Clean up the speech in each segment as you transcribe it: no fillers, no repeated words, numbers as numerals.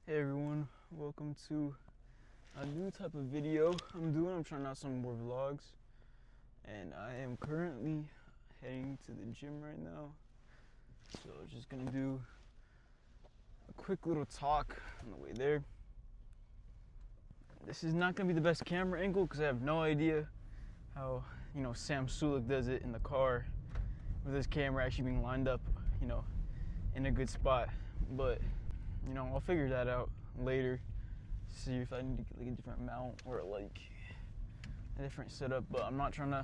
Hey everyone, welcome to a new type of video I'm doing. I'm trying out some more vlogs, and I am currently heading to the gym right now. So just gonna do a quick little talk on the way there. This is not gonna be the best camera angle because I have no idea how, Sam Sulek does it in the car with his camera actually being lined up, in a good spot. But I'll figure that out later. See if I need to get like a different mount or like a different setup. But I'm not trying to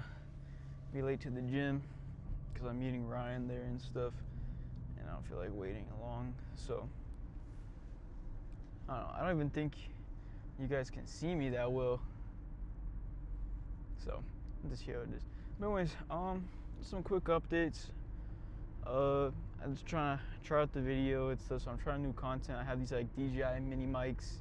be late to the gym because I'm meeting Ryan there and stuff, and I don't feel like waiting long. So I don't know. I don't even think you guys can see me that well. So just here it is. But anyways, some quick updates. I'm just trying to try out the video and stuff, so I'm trying new content. I have these like DJI mini mics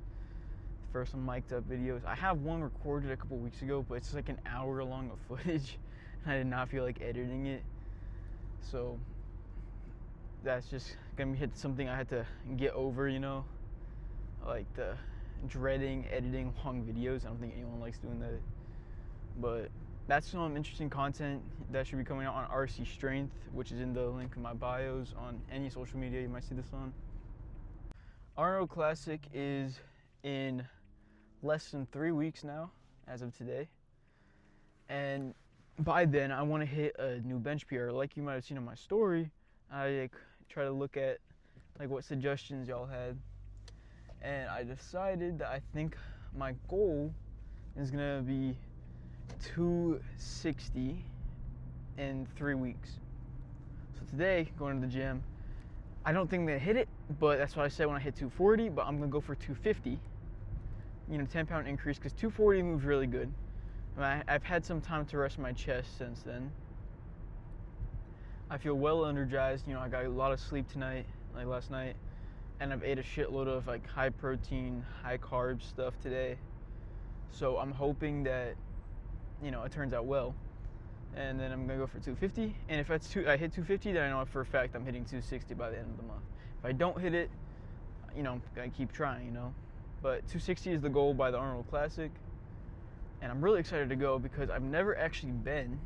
for some mic'd up videos. I have one recorded a couple weeks ago, but it's like an hour long of footage, and I did not feel like editing it. So that's just gonna be something I had to get over, like the dreading editing long videos. I don't think anyone likes doing that, but that's some interesting content that should be coming out on RC Strength, which is in the link in my bios on any social media you might see this on. Arnold Classic is in less than 3 weeks now, as of today. And by then, I want to hit a new bench PR. Like you might have seen on my story, I try to look at what suggestions y'all had. And I decided that I think my goal is going to be 260 in 3 weeks. So today, going to the gym, I don't think I'm gonna hit it, but that's what I said when I hit 240, but I'm gonna go for 250. 10-pound increase, because 240 moves really good. I've had some time to rest my chest since then. I feel well energized. I got a lot of sleep tonight, like last night, and I've ate a shitload of high protein, high carb stuff today. So I'm hoping that it turns out well, and then I'm gonna go for 250. And if I hit 250, then I know for a fact I'm hitting 260 by the end of the month. If I don't hit it, I'm gonna keep trying, But 260 is the goal by the Arnold Classic, and I'm really excited to go because I've never actually been.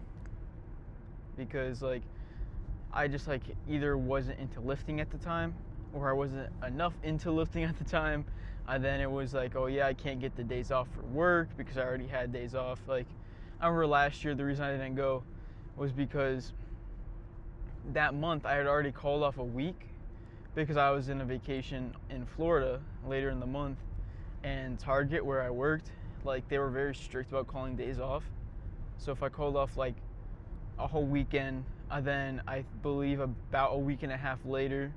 Because I just either wasn't into lifting at the time, or I wasn't enough into lifting at the time. And then it was oh yeah, I can't get the days off for work because I already had days off. I remember last year, the reason I didn't go was because that month I had already called off a week because I was in a vacation in Florida later in the month, and Target, where I worked, they were very strict about calling days off. So if I called off a whole weekend, then I believe about a week and a half later,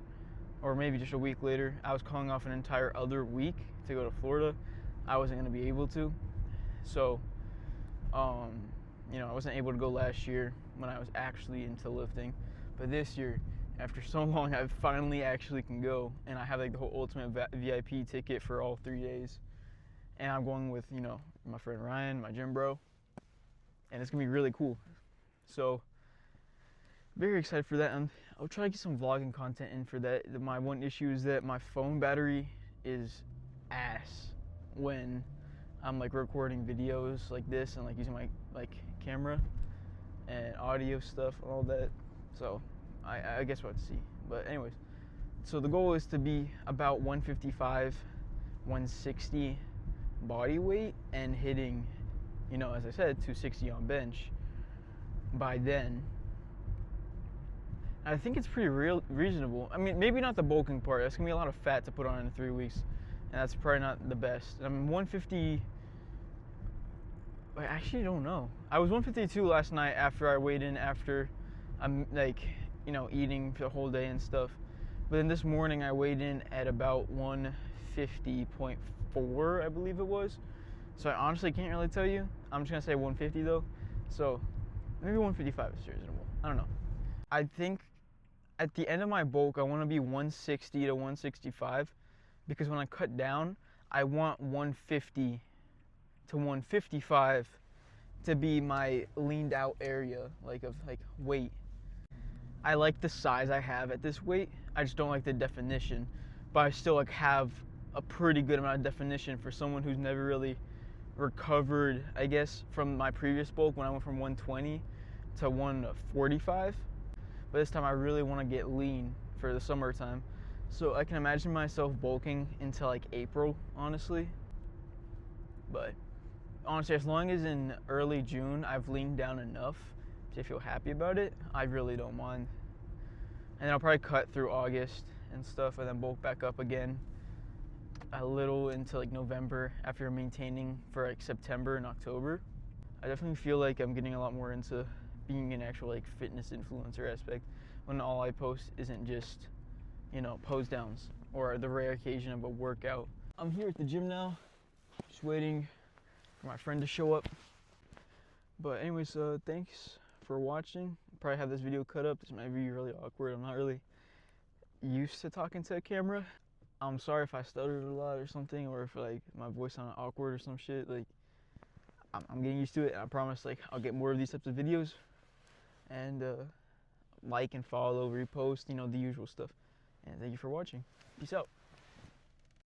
or maybe just a week later, I was calling off an entire other week to go to Florida. I wasn't going to be able to. So I wasn't able to go last year when I was actually into lifting. But this year, after so long, I finally actually can go. And I have the whole ultimate VIP ticket for all 3 days. And I'm going with, my friend Ryan, my gym bro. And it's going to be really cool. So, very excited for that. And I'll try to get some vlogging content in for that. My one issue is that my phone battery is ass when I'm recording videos like this and using my camera and audio stuff and all that. So I guess we'll have to see. But anyways, so the goal is to be about 155, 160 body weight and hitting, as I said, 260 on bench by then. I think it's pretty reasonable. I mean, maybe not the bulking part. That's gonna be a lot of fat to put on in 3 weeks, and that's probably not the best. I'm 150. I actually don't know. I was 152 last night after I weighed in after I'm eating the whole day and stuff. But then this morning I weighed in at about 150.4, I believe it was. So I honestly can't really tell you. I'm just gonna say 150 though. So maybe 155 is reasonable. I don't know. I think at the end of my bulk I want to be 160 to 165, because when I cut down I want 150 to 155 to be my leaned out area of weight. I like the size I have at this weight. I just don't like the definition, but I still have a pretty good amount of definition for someone who's never really recovered, I guess, from my previous bulk when I went from 120 to 145. But this time I really want to get lean for the summertime. So I can imagine myself bulking into like April, honestly. But honestly, as long as in early June I've leaned down enough to feel happy about it, I really don't mind. And then I'll probably cut through August and stuff and then bulk back up again a little into like November after maintaining for like September and October. I definitely feel like I'm getting a lot more into being an actual like fitness influencer aspect when all I post isn't just, you know, pose downs or the rare occasion of a workout. I'm here at the gym now, just waiting for my friend to show up. But anyways, thanks for watching. I'll probably have this video cut up. This might be really awkward. I'm not really used to talking to a camera. I'm sorry if I stuttered a lot or something, or if like my voice sounded awkward or some shit. Like, I'm getting used to it, and I promise like I'll get more of these types of videos. And like and follow, repost, you know, the usual stuff. And thank you for watching. Peace out.